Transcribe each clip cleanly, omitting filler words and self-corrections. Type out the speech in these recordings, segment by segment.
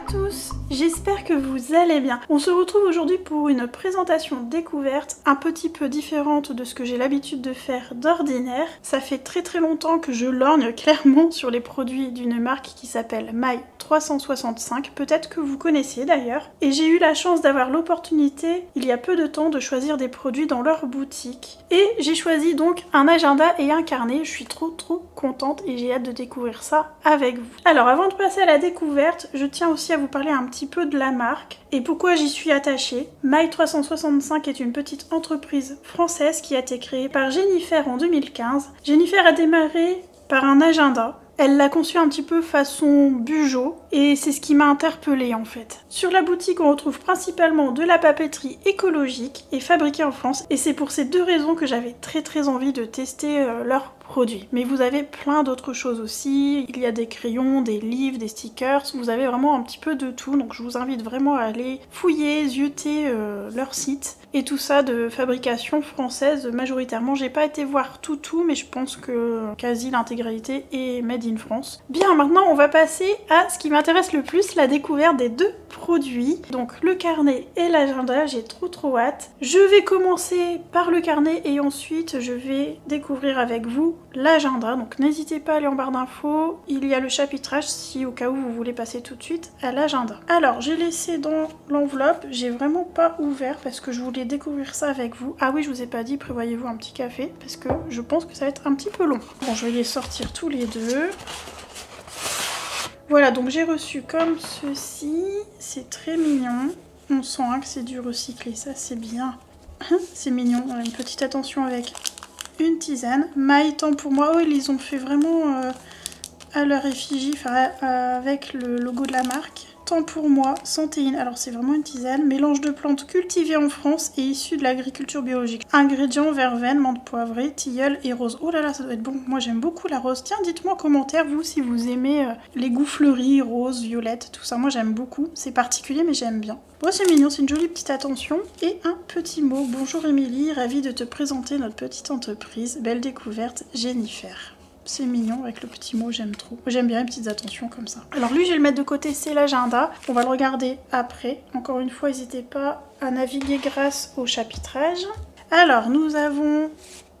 tous, j'espère que vous allez bien. On se retrouve aujourd'hui pour une présentation découverte un petit peu différente de ce que j'ai l'habitude de faire d'ordinaire. Ça fait très longtemps que je lorgne clairement sur les produits d'une marque qui s'appelle My 365, peut-être que vous connaissez d'ailleurs. Et j'ai eu la chance d'avoir l'opportunité, il y a peu de temps, de choisir des produits dans leur boutique. Et j'ai choisi donc un agenda et un carnet, je suis trop contente et j'ai hâte de découvrir ça avec vous. Alors avant de passer à la découverte, je tiens aussi à vous parler un petit peu de la marque et pourquoi j'y suis attachée. My 365 est une petite entreprise française qui a été créée par Jennifer en 2015. Jennifer a démarré par un agenda. Elle l'a conçu un petit peu façon bugeot et c'est ce qui m'a interpellée en fait. Sur la boutique, on retrouve principalement de la papeterie écologique et fabriquée en France et c'est pour ces deux raisons que j'avais très envie de tester leurs produits. Mais vous avez plein d'autres choses aussi, il y a des crayons, des livres, des stickers, vous avez vraiment un petit peu de tout, donc je vous invite vraiment à aller fouiller, zioter leur site. Et tout ça de fabrication française majoritairement. J'ai pas été voir tout, mais je pense que quasi l'intégralité est made in France. Bien, maintenant on va passer à ce qui m'intéresse le plus, la découverte des deux produits. Donc le carnet et l'agenda, j'ai trop hâte. Je vais commencer par le carnet et ensuite je vais découvrir avec vous l'agenda. Donc n'hésitez pas à aller en barre d'infos, il y a le chapitrage si au cas où vous voulez passer tout de suite à l'agenda. Alors j'ai laissé dans l'enveloppe, j'ai vraiment pas ouvert parce que je voulais découvrir ça avec vous. Ah oui, je vous ai pas dit, prévoyez-vous un petit café parce que je pense que ça va être un petit peu long. Bon, je vais les sortir tous les deux. Voilà, donc j'ai reçu comme ceci, c'est très mignon. On sent que c'est du recyclé, ça c'est bien. C'est mignon, on a une petite attention avec une tisane. My temps pour moi, oh ils les ont fait vraiment à leur effigie, enfin avec le logo de la marque. Temps pour moi, santéine, alors c'est vraiment une tisane, mélange de plantes cultivées en France et issues de l'agriculture biologique. Ingrédients, verveine, menthe poivrée, tilleul et rose. Oh là là, ça doit être bon, moi j'aime beaucoup la rose. Tiens, dites-moi en commentaire, vous, si vous aimez les goûts fleuris, rose, violette, tout ça. Moi j'aime beaucoup, c'est particulier mais j'aime bien. Bon, c'est mignon, c'est une jolie petite attention. Et un petit mot, bonjour Émilie, ravie de te présenter notre petite entreprise. Belle découverte, Jennifer. C'est mignon avec le petit mot, j'aime trop. J'aime bien les petites attentions comme ça. Alors lui, je vais le mettre de côté, c'est l'agenda. On va le regarder après. Encore une fois, n'hésitez pas à naviguer grâce au chapitrage. Alors, nous avons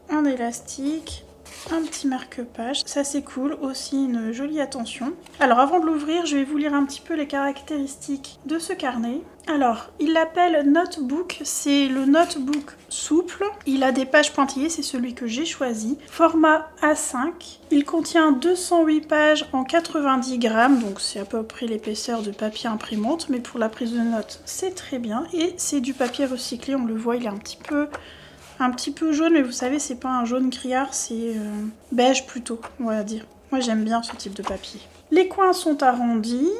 un élastique, un petit marque-page. Ça, c'est cool. Aussi, une jolie attention. Alors, avant de l'ouvrir, je vais vous lire un petit peu les caractéristiques de ce carnet. Alors, il l'appelle Notebook, c'est le notebook souple. Il a des pages pointillées, c'est celui que j'ai choisi. Format A5. Il contient 208 pages en 90 grammes, donc c'est à peu près l'épaisseur de papier imprimante, mais pour la prise de notes, c'est très bien. Et c'est du papier recyclé, on le voit, il est un petit peu jaune, mais vous savez, c'est pas un jaune criard, c'est beige plutôt, on va dire. Moi, j'aime bien ce type de papier. Les coins sont arrondis.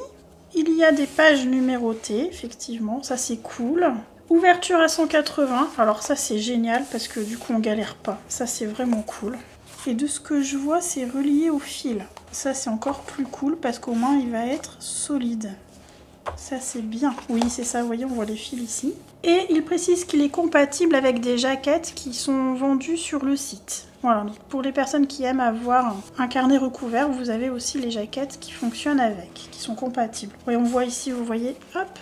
Il y a des pages numérotées, effectivement, ça c'est cool. Ouverture à 180, alors ça c'est génial parce que du coup on galère pas, ça c'est vraiment cool. Et de ce que je vois, c'est relié au fil. Ça c'est encore plus cool parce qu'au moins il va être solide. Ça c'est bien. Oui, c'est ça, vous voyez, on voit les fils ici. Et il précise qu'il est compatible avec des jaquettes qui sont vendues sur le site. Voilà, donc pour les personnes qui aiment avoir un carnet recouvert, vous avez aussi les jaquettes qui fonctionnent avec, qui sont compatibles. Oui, on voit ici, vous voyez, hop.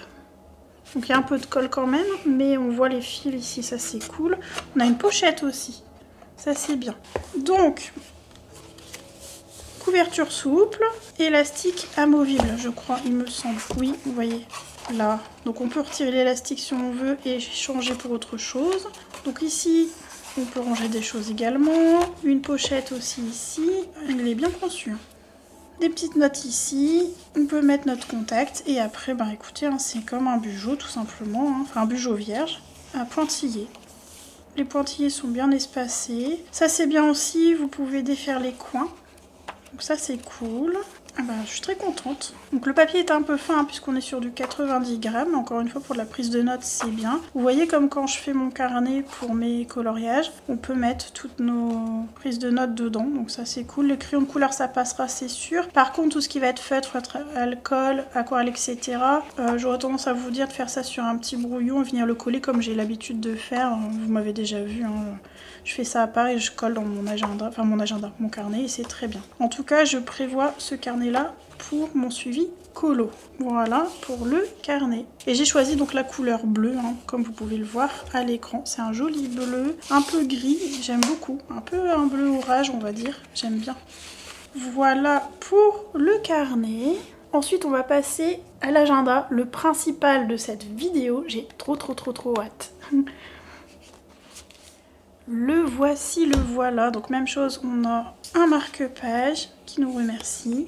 Donc il y a un peu de colle quand même, mais on voit les fils ici, ça c'est cool. On a une pochette aussi, ça c'est bien. Donc, couverture souple, élastique amovible, je crois, il me semble. Oui, vous voyez, là. Donc on peut retirer l'élastique si on veut et changer pour autre chose. Donc ici, on peut ranger des choses également. Une pochette aussi ici. Il est bien conçu. Des petites notes ici. On peut mettre notre contact. Et après, bah écoutez, hein, c'est comme un bugeot tout simplement. Hein. Enfin, un bugeot vierge à pointillés. Les pointillés sont bien espacés. Ça, c'est bien aussi. Vous pouvez défaire les coins. Donc ça, c'est cool. Ah bah, je suis très contente. Donc le papier est un peu fin hein, puisqu'on est sur du 90 grammes. Encore une fois, pour la prise de notes, c'est bien. Vous voyez comme quand je fais mon carnet pour mes coloriages, on peut mettre toutes nos prises de notes dedans. Donc ça, c'est cool. Le crayon de couleur, ça passera, c'est sûr. Par contre, tout ce qui va être feutre, alcool, aquarelle, etc. J'aurais tendance à vous dire de faire ça sur un petit brouillon et venir le coller comme j'ai l'habitude de faire. Vous m'avez déjà vu, hein. Je fais ça à part et je colle dans mon agenda, mon carnet et c'est très bien. En tout cas, je prévois ce carnet carnet-là pour mon suivi colo. Voilà pour le carnet. Et j'ai choisi donc la couleur bleue, hein, comme vous pouvez le voir à l'écran. C'est un joli bleu, un peu gris, j'aime beaucoup. Un peu un bleu orage, on va dire, j'aime bien. Voilà pour le carnet. Ensuite, on va passer à l'agenda, le principal de cette vidéo. J'ai trop hâte. Le voici, le voilà. Donc même chose, on a un marque-page qui nous remercie.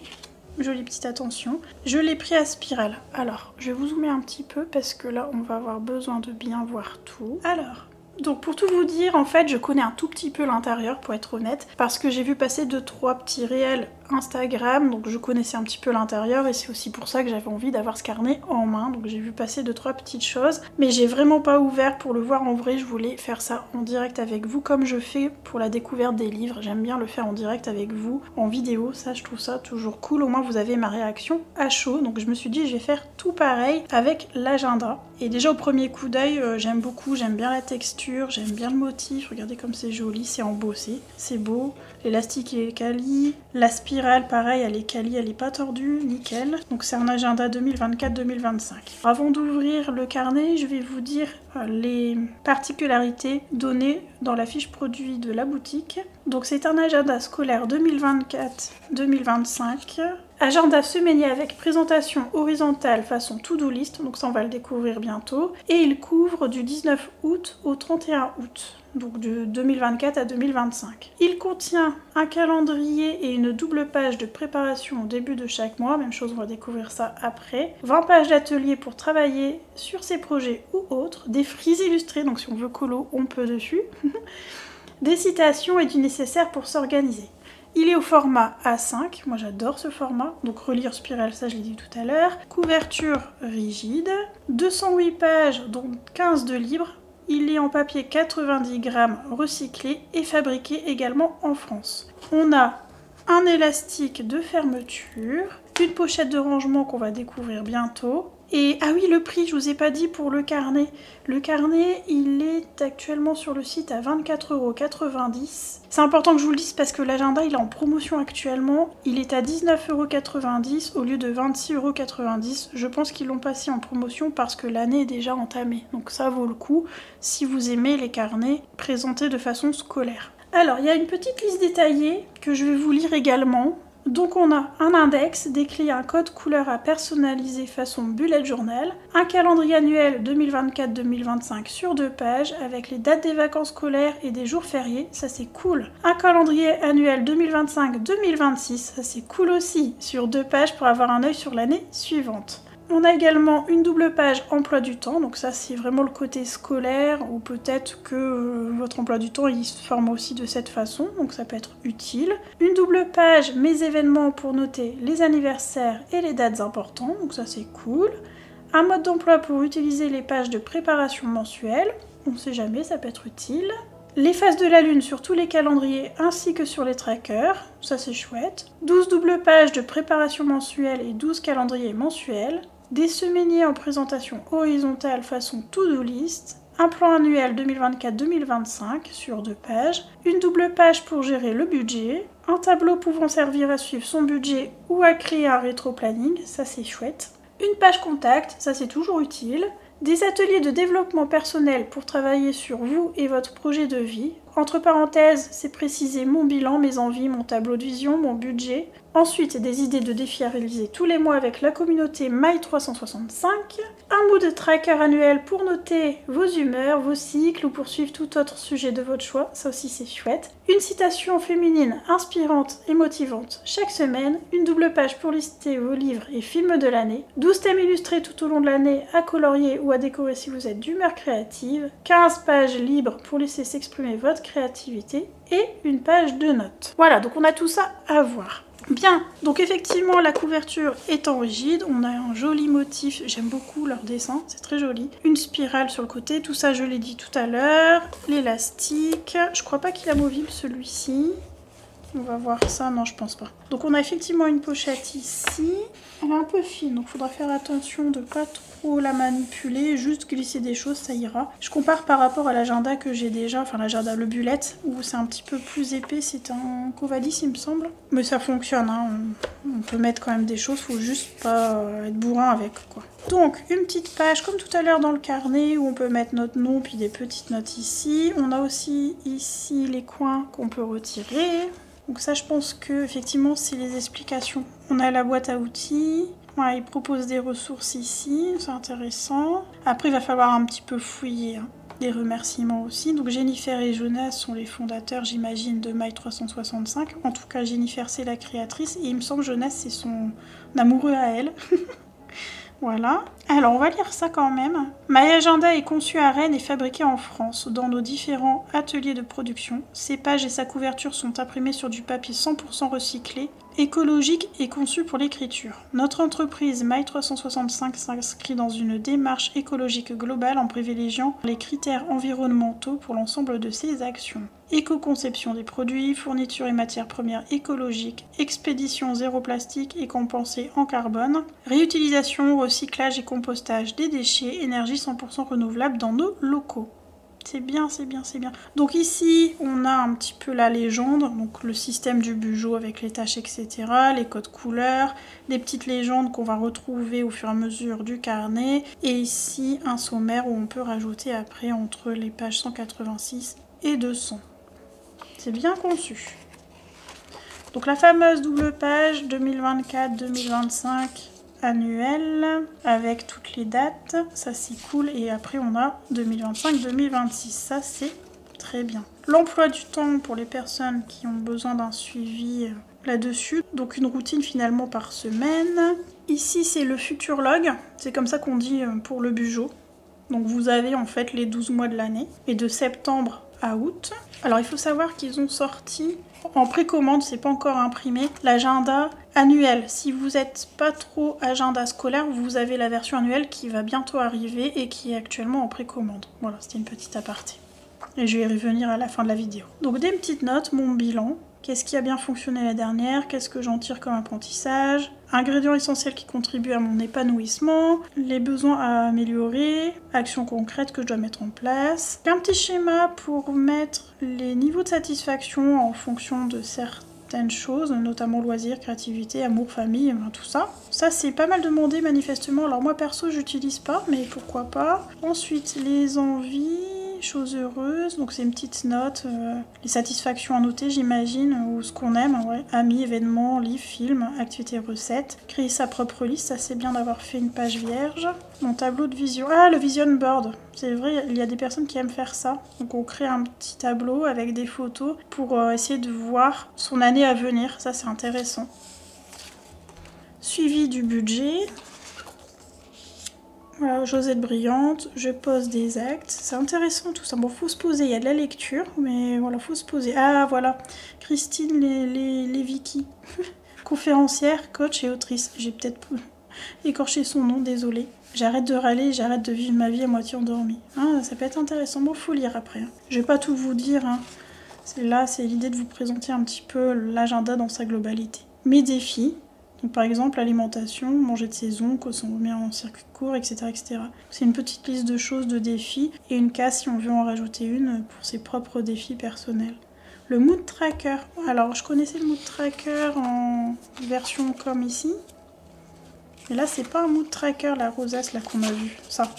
Jolie petite attention. Je l'ai pris à spirale. Alors, je vais vous zoomer un petit peu parce que là, on va avoir besoin de bien voir tout. Alors, donc pour tout vous dire, en fait, je connais un tout petit peu l'intérieur, pour être honnête, parce que j'ai vu passer 2-3 petits réels Instagram, donc je connaissais un petit peu l'intérieur et c'est aussi pour ça que j'avais envie d'avoir ce carnet en main. Donc j'ai vu passer 2-3 petites choses, mais j'ai vraiment pas ouvert pour le voir en vrai. Je voulais faire ça en direct avec vous comme je fais pour la découverte des livres. J'aime bien le faire en direct avec vous, en vidéo, ça je trouve ça toujours cool. Au moins vous avez ma réaction à chaud, donc je me suis dit je vais faire tout pareil avec l'agenda. Et déjà au premier coup d'œil, j'aime beaucoup, j'aime bien la texture, j'aime bien le motif. Regardez comme c'est joli, c'est embossé, c'est beau. L'élastique est quali, la spirale pareil, elle est quali, elle est pas tordue, nickel. Donc c'est un agenda 2024-2025. Avant d'ouvrir le carnet, je vais vous dire les particularités données dans la fiche produit de la boutique. Donc c'est un agenda scolaire 2024-2025. Agenda semainier avec présentation horizontale façon to-do list, donc ça on va le découvrir bientôt. Et il couvre du 19 août au 31 août. Donc de 2024 à 2025. Il contient un calendrier et une double page de préparation au début de chaque mois, même chose on va découvrir ça après. 20 pages d'atelier pour travailler sur ses projets ou autres, des frises illustrées, donc si on veut colo, on peut dessus, des citations et du nécessaire pour s'organiser. Il est au format A5, moi j'adore ce format, donc reliure spirale, ça je l'ai dit tout à l'heure. Couverture rigide, 208 pages, dont 15 de libre. Il est en papier 90 grammes recyclé et fabriqué également en France. On a un élastique de fermeture, une pochette de rangement qu'on va découvrir bientôt. Et ah oui, le prix, je vous ai pas dit pour le carnet. Le carnet, il est actuellement sur le site à 24,90 €. C'est important que je vous le dise parce que l'agenda, il est en promotion actuellement. Il est à 19,90 € au lieu de 26,90 €. Je pense qu'ils l'ont passé en promotion parce que l'année est déjà entamée. Donc ça vaut le coup si vous aimez les carnets présentés de façon scolaire. Alors, il y a une petite liste détaillée que je vais vous lire également. Donc on a un index, des clés, un code couleur à personnaliser façon bullet journal, un calendrier annuel 2024-2025 sur 2 pages avec les dates des vacances scolaires et des jours fériés, ça c'est cool. Un calendrier annuel 2025-2026, ça c'est cool aussi, sur 2 pages pour avoir un œil sur l'année suivante. On a également une double page emploi du temps, donc ça c'est vraiment le côté scolaire, ou peut-être que votre emploi du temps il se forme aussi de cette façon, donc ça peut être utile. Une double page mes événements pour noter les anniversaires et les dates importantes, donc ça c'est cool. Un mode d'emploi pour utiliser les pages de préparation mensuelle, on sait jamais, ça peut être utile. Les phases de la lune sur tous les calendriers ainsi que sur les trackers, ça c'est chouette. 12 doubles pages de préparation mensuelle et 12 calendriers mensuels. Des semainiers en présentation horizontale façon to-do list, un plan annuel 2024-2025 sur 2 pages, une double page pour gérer le budget, un tableau pouvant servir à suivre son budget ou à créer un rétro-planning, ça c'est chouette, une page contact, ça c'est toujours utile, des ateliers de développement personnel pour travailler sur vous et votre projet de vie. Entre parenthèses, c'est préciser mon bilan, mes envies, mon tableau de vision, mon budget. Ensuite, des idées de défis à réaliser tous les mois avec la communauté My365. Un mood tracker annuel pour noter vos humeurs, vos cycles ou poursuivre tout autre sujet de votre choix. Ça aussi, c'est chouette. Une citation féminine inspirante et motivante chaque semaine. Une double page pour lister vos livres et films de l'année. 12 thèmes illustrés tout au long de l'année à colorier ou à décorer si vous êtes d'humeur créative. 15 pages libres pour laisser s'exprimer votre créativité. Et une page de notes. Voilà, donc on a tout ça à voir. Bien, donc effectivement la couverture est en rigide, on a un joli motif, j'aime beaucoup leur dessin, c'est très joli. Une spirale sur le côté, tout ça je l'ai dit tout à l'heure. L'élastique, je crois pas qu'il est amovible celui-ci. On va voir ça. Non, je pense pas. Donc on a effectivement une pochette ici. Elle est un peu fine, donc il faudra faire attention de pas trop la manipuler, juste glisser des choses, ça ira. Je compare par rapport à l'agenda que j'ai déjà, enfin l'agenda, le bullet, où c'est un petit peu plus épais, c'est un Covadis il me semble. Mais ça fonctionne, hein. On peut mettre quand même des choses, faut juste pas être bourrin avec, quoi. Donc une petite page comme tout à l'heure dans le carnet où on peut mettre notre nom puis des petites notes ici. On a aussi ici les coins qu'on peut retirer. Donc ça, je pense que effectivement, c'est les explications. On a la boîte à outils. Voilà, il propose des ressources ici, c'est intéressant. Après, il va falloir un petit peu fouiller, hein. Des remerciements aussi. Donc Jennifer et Jonas sont les fondateurs, j'imagine, de My 365. En tout cas, Jennifer, c'est la créatrice. Et il me semble Jonas, c'est son amoureux à elle. Voilà. Alors, on va lire ça quand même. My Agenda est conçu à Rennes et fabriqué en France, dans nos différents ateliers de production. Ses pages et sa couverture sont imprimées sur du papier 100% recyclé, écologique et conçu pour l'écriture. Notre entreprise My 365 s'inscrit dans une démarche écologique globale en privilégiant les critères environnementaux pour l'ensemble de ses actions. Éco-conception des produits, fourniture et matières premières écologiques, expédition zéro plastique et compensée en carbone, réutilisation, recyclage et compostage des déchets, énergie 100% renouvelable dans nos locaux. C'est bien, c'est bien, c'est bien. Donc ici, on a un petit peu la légende, donc le système du Bugeot avec les tâches, etc., les codes couleurs, des petites légendes qu'on va retrouver au fur et à mesure du carnet, et ici, un sommaire où on peut rajouter après entre les pages 186 et 200. C'est bien conçu. Donc la fameuse double page 2024-2025 annuelle avec toutes les dates, ça c'est cool. Et après on a 2025-2026, ça c'est très bien. L'emploi du temps pour les personnes qui ont besoin d'un suivi là-dessus. Donc une routine finalement par semaine. Ici c'est le futurologue, c'est comme ça qu'on dit pour le Bugeot. Donc vous avez en fait les 12 mois de l'année et de septembre à août. Alors il faut savoir qu'ils ont sorti en précommande, c'est pas encore imprimé, l'agenda annuel. Si vous n'êtes pas trop agenda scolaire, vous avez la version annuelle qui va bientôt arriver et qui est actuellement en précommande. Voilà, c'était une petite aparté. Et je vais y revenir à la fin de la vidéo. Donc des petites notes, mon bilan. Qu'est-ce qui a bien fonctionné la dernière? Qu'est-ce que j'en tire comme apprentissage? Ingrédients essentiels qui contribuent à mon épanouissement, les besoins à améliorer, actions concrètes que je dois mettre en place. Un petit schéma pour mettre les niveaux de satisfaction en fonction de certaines choses, notamment loisirs, créativité, amour, famille, tout ça. Ça c'est pas mal demandé manifestement. Alors moi perso j'utilise pas, mais pourquoi pas. Ensuite les envies, choses heureuses, donc c'est une petite note, les satisfactions à noter j'imagine, ou ce qu'on aime, ouais. Amis, événements, livres, films, activités, recettes, créer sa propre liste, ça c'est bien d'avoir fait une page vierge. Mon tableau de vision, ah le vision board, c'est vrai, il y a des personnes qui aiment faire ça, donc on crée un petit tableau avec des photos pour essayer de voir son année à venir, ça c'est intéressant. Suivi du budget. Voilà, Josette brillante, je pose des actes, c'est intéressant tout ça. Bon, faut se poser, il y a de la lecture, mais voilà, faut se poser. Ah, voilà, Christine Levicki, conférencière, coach et autrice. J'ai peut-être écorché son nom, désolée. J'arrête de râler, j'arrête de vivre ma vie à moitié endormie. Ah, ça peut être intéressant, bon, faut lire après. Je vais pas tout vous dire, hein. Là, c'est l'idée de vous présenter un petit peu l'agenda dans sa globalité. Mes défis. Donc par exemple, alimentation, manger de saison, consommer en circuit court, etc. etc. C'est une petite liste de choses, de défis, et une case si on veut en rajouter une pour ses propres défis personnels. Le mood tracker. Alors je connaissais le mood tracker en version comme ici. Mais là c'est pas un mood tracker, la rosace là qu'on a vu, ça.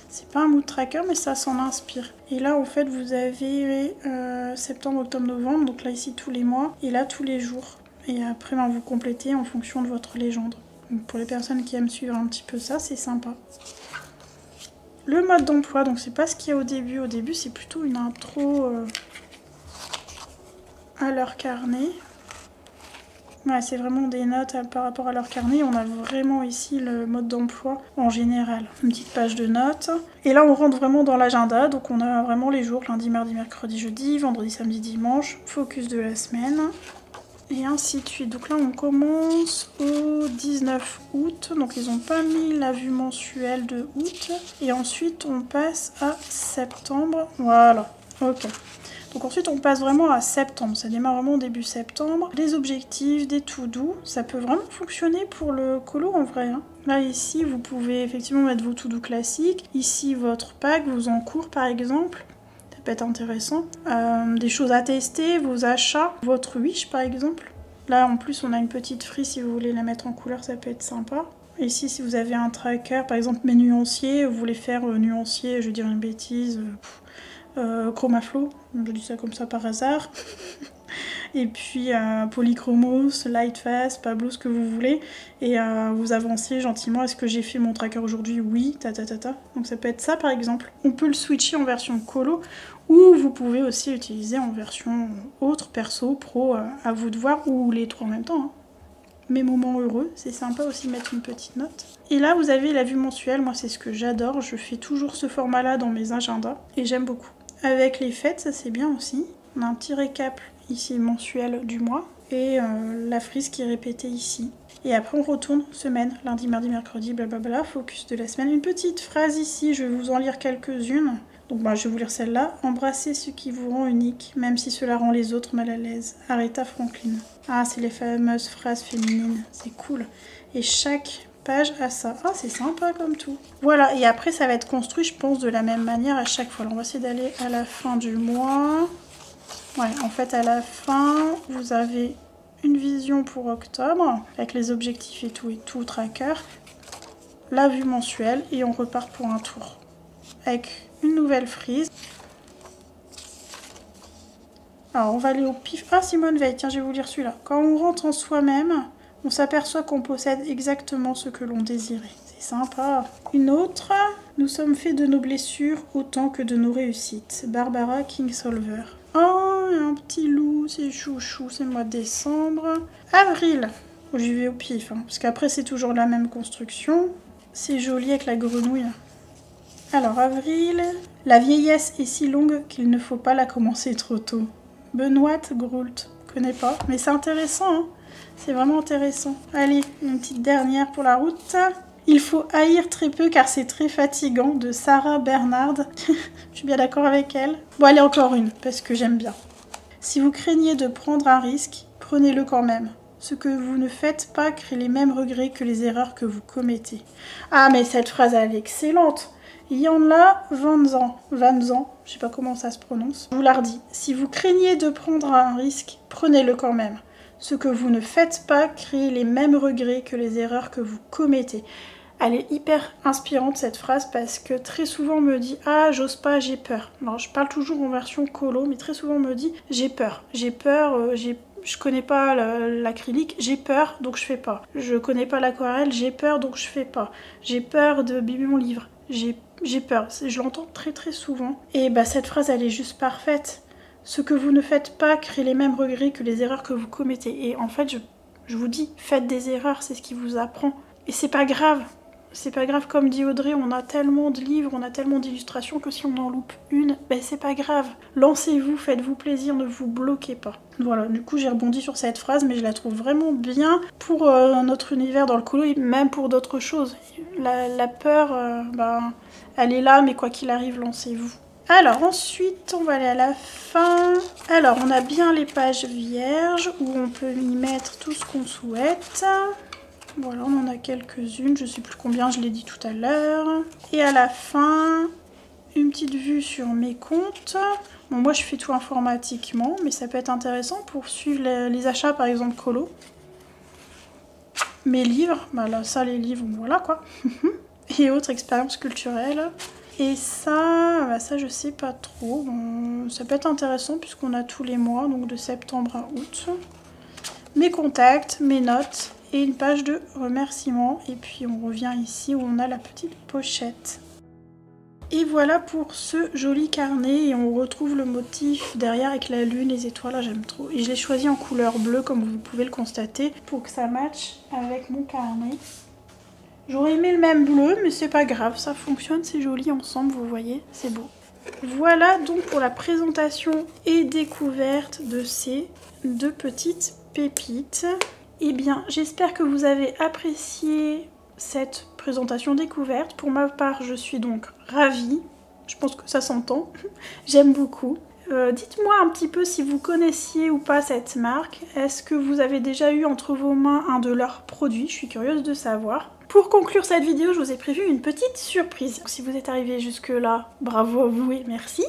C'est pas un mood tracker mais ça s'en inspire. Et là en fait vous avez septembre, octobre, novembre, donc là ici tous les mois, et là tous les jours. Et après, vous complétez en fonction de votre légende. Donc pour les personnes qui aiment suivre un petit peu ça, c'est sympa. Le mode d'emploi, donc c'est pas ce qu'il y a au début. Au début, c'est plutôt une intro à leur carnet. Ouais, c'est vraiment des notes par rapport à leur carnet. On a vraiment ici le mode d'emploi en général. Une petite page de notes. Et là, on rentre vraiment dans l'agenda. Donc on a vraiment les jours, lundi, mardi, mercredi, jeudi, vendredi, samedi, dimanche. Focus de la semaine. Et ainsi de suite. Donc là, on commence au 19 août. Donc ils n'ont pas mis la vue mensuelle de août. Et ensuite, on passe à septembre. Voilà. Ok. Donc ensuite on passe vraiment à septembre, ça démarre vraiment début septembre. Des objectifs, des to-do, ça peut vraiment fonctionner pour le colo en vrai. Hein. Là ici vous pouvez effectivement mettre vos to-do classiques, ici votre pack, vos encours par exemple. Ça peut être intéressant. Des choses à tester, vos achats, votre wish par exemple. Là en plus on a une petite frise, si vous voulez la mettre en couleur ça peut être sympa. Ici si vous avez un tracker, par exemple mes nuanciers, vous voulez faire nuancier, je veux dire une bêtise, Chromaflow, je dis ça comme ça par hasard. Et puis Polychromos, Lightfast, Pablo, ce que vous voulez. Et vous avancez gentiment. Est-ce que j'ai fait mon tracker aujourd'hui? Oui, Donc ça peut être ça par exemple. On peut le switcher en version colo ou vous pouvez aussi l'utiliser en version autre, perso, pro, à vous de voir, ou les trois en même temps. Hein. Mes moments heureux, c'est sympa aussi de mettre une petite note. Et là vous avez la vue mensuelle, moi c'est ce que j'adore, je fais toujours ce format là dans mes agendas et j'aime beaucoup. Avec les fêtes, ça c'est bien aussi, on a un petit récap ici mensuel du mois et la frise qui est répétée ici. Et après on retourne semaine, lundi, mardi, mercredi, blablabla, focus de la semaine. Une petite phrase ici, je vais vous en lire quelques-unes. Donc bah, je vais vous lire celle-là. Embrassez ce qui vous rend unique, même si cela rend les autres mal à l'aise. Aretha Franklin. Ah, c'est les fameuses phrases féminines. C'est cool. Et chaque page a ça. Ah, c'est sympa comme tout. Voilà, et après ça va être construit, je pense, de la même manière à chaque fois. Alors, on va essayer d'aller à la fin du mois. Ouais, en fait, à la fin, vous avez une vision pour octobre, avec les objectifs et tout, tracker. La vue mensuelle, et on repart pour un tour. Avec une nouvelle frise. Alors on va aller au pif. Ah, Simone Veil, tiens je vais vous lire celui-là. Quand on rentre en soi-même, on s'aperçoit qu'on possède exactement ce que l'on désirait. C'est sympa. Une autre. Nous sommes faits de nos blessures autant que de nos réussites. Barbara Kingsolver. Oh, un petit loup, c'est chouchou, c'est le mois de décembre. Avril. Oh, j'y vais au pif, hein, parce qu'après c'est toujours la même construction. C'est joli avec la grenouille. Alors, avril, la vieillesse est si longue qu'il ne faut pas la commencer trop tôt. Benoît Groult, je connais pas, mais c'est intéressant, hein. C'est vraiment intéressant. Allez, une petite dernière pour la route. Il faut haïr très peu car c'est très fatigant, de Sarah Bernard. Je suis bien d'accord avec elle. Bon, allez, encore une, parce que j'aime bien. Si vous craignez de prendre un risque, prenez-le quand même. Ce que vous ne faites pas crée les mêmes regrets que les erreurs que vous commettez. Ah, mais cette phrase, elle est excellente. Il y en a 20 ans, je sais pas comment ça se prononce. Je vous la redis. Si vous craignez de prendre un risque, prenez-le quand même. Ce que vous ne faites pas crée les mêmes regrets que les erreurs que vous commettez. Elle est hyper inspirante cette phrase parce que très souvent on me dit « Ah, j'ose pas, j'ai peur ». Alors je parle toujours en version colo, mais très souvent on me dit « J'ai peur, je connais pas l'acrylique, j'ai peur, donc je fais pas. Je connais pas l'aquarelle, j'ai peur, donc je fais pas. J'ai peur de biber mon livre, j'ai peur ». Je l'entends très très souvent. Et bah cette phrase, elle est juste parfaite. Ce que vous ne faites pas crée les mêmes regrets que les erreurs que vous commettez. Et en fait, je vous dis, faites des erreurs, c'est ce qui vous apprend. Et c'est pas grave. C'est pas grave, comme dit Audrey, on a tellement de livres, on a tellement d'illustrations que si on en loupe une, ben c'est pas grave. Lancez-vous, faites-vous plaisir, ne vous bloquez pas. Voilà, du coup j'ai rebondi sur cette phrase, mais je la trouve vraiment bien pour notre univers dans le colo et même pour d'autres choses. La peur, elle est là, mais quoi qu'il arrive, lancez-vous. Alors ensuite, on va aller à la fin. Alors, on a bien les pages vierges où on peut y mettre tout ce qu'on souhaite. Voilà, on en a quelques-unes, je sais plus combien, je l'ai dit tout à l'heure. Et à la fin, une petite vue sur mes comptes. Bon, moi je fais tout informatiquement, mais ça peut être intéressant pour suivre les achats, par exemple colo. Mes livres, bah là, ça les livres, voilà quoi. Et autres expériences culturelles. Et ça, bah ça je sais pas trop. Bon, ça peut être intéressant puisqu'on a tous les mois, donc de septembre à août. Mes contacts, mes notes. Et une page de remerciements. Et puis on revient ici où on a la petite pochette. Et voilà pour ce joli carnet. Et on retrouve le motif derrière avec la lune, les étoiles. Là j'aime trop. Et je l'ai choisi en couleur bleue comme vous pouvez le constater. Pour que ça matche avec mon carnet. J'aurais aimé le même bleu mais c'est pas grave. Ça fonctionne, c'est joli ensemble, vous voyez. C'est beau. Voilà donc pour la présentation et découverte de ces deux petites pépites. Eh bien, j'espère que vous avez apprécié cette présentation découverte. Pour ma part, je suis donc ravie. Je pense que ça s'entend. J'aime beaucoup. Dites-moi un petit peu si vous connaissiez ou pas cette marque. Est-ce que vous avez déjà eu entre vos mains un de leurs produits? Je suis curieuse de savoir. Pour conclure cette vidéo, je vous ai prévu une petite surprise. Si vous êtes arrivé jusque là, bravo à vous et merci.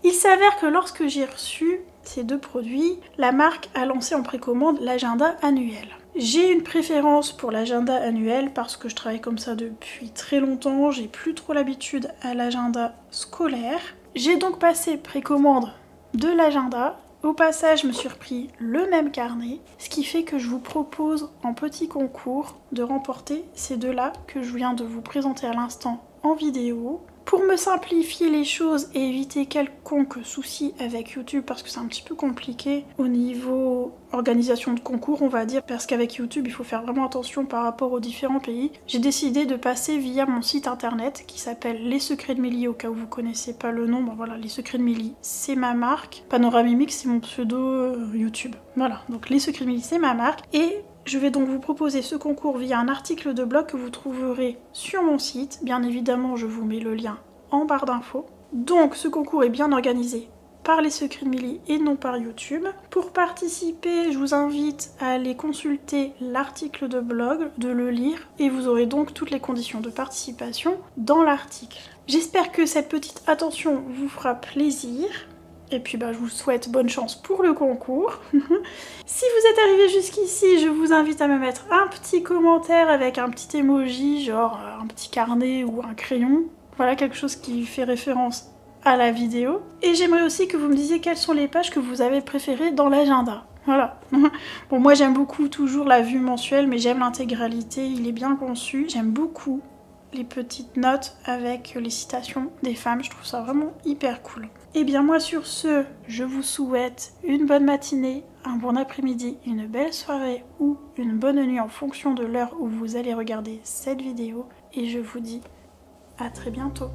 Il s'avère que lorsque j'ai reçu ces deux produits, la marque a lancé en précommande l'agenda annuel. J'ai une préférence pour l'agenda annuel parce que je travaille comme ça depuis très longtemps, j'ai plus trop l'habitude à l'agenda scolaire. J'ai donc passé précommande de l'agenda. Au passage, je me suis repris le même carnet, ce qui fait que je vous propose en petit concours de remporter ces deux-là que je viens de vous présenter à l'instant en vidéo. Pour me simplifier les choses et éviter quelconque souci avec YouTube, parce que c'est un petit peu compliqué au niveau organisation de concours, on va dire, parce qu'avec YouTube, il faut faire vraiment attention par rapport aux différents pays, j'ai décidé de passer via mon site internet qui s'appelle Les Secrets de Mélie, au cas où vous connaissez pas le nom. Bon voilà, Les Secrets de Mélie, c'est ma marque. Panoramimix, c'est mon pseudo YouTube. Voilà, donc Les Secrets de Mélie, c'est ma marque. Et je vais donc vous proposer ce concours via un article de blog que vous trouverez sur mon site. Bien évidemment, je vous mets le lien en barre d'infos. Donc ce concours est bien organisé par Les Secrets de Mélie et non par YouTube. Pour participer, je vous invite à aller consulter l'article de blog, de le lire, et vous aurez donc toutes les conditions de participation dans l'article. J'espère que cette petite attention vous fera plaisir. Et puis je vous souhaite bonne chance pour le concours. Si vous êtes arrivé jusqu'ici, je vous invite à me mettre un petit commentaire avec un petit emoji, genre un petit carnet ou un crayon. Voilà, quelque chose qui fait référence à la vidéo. Et j'aimerais aussi que vous me disiez quelles sont les pages que vous avez préférées dans l'agenda. Voilà. Bon, moi j'aime beaucoup toujours la vue mensuelle, mais j'aime l'intégralité, il est bien conçu. J'aime beaucoup les petites notes avec les citations des femmes, je trouve ça vraiment hyper cool. Et bien moi sur ce, je vous souhaite une bonne matinée, un bon après-midi, une belle soirée ou une bonne nuit en fonction de l'heure où vous allez regarder cette vidéo. Et je vous dis à très bientôt.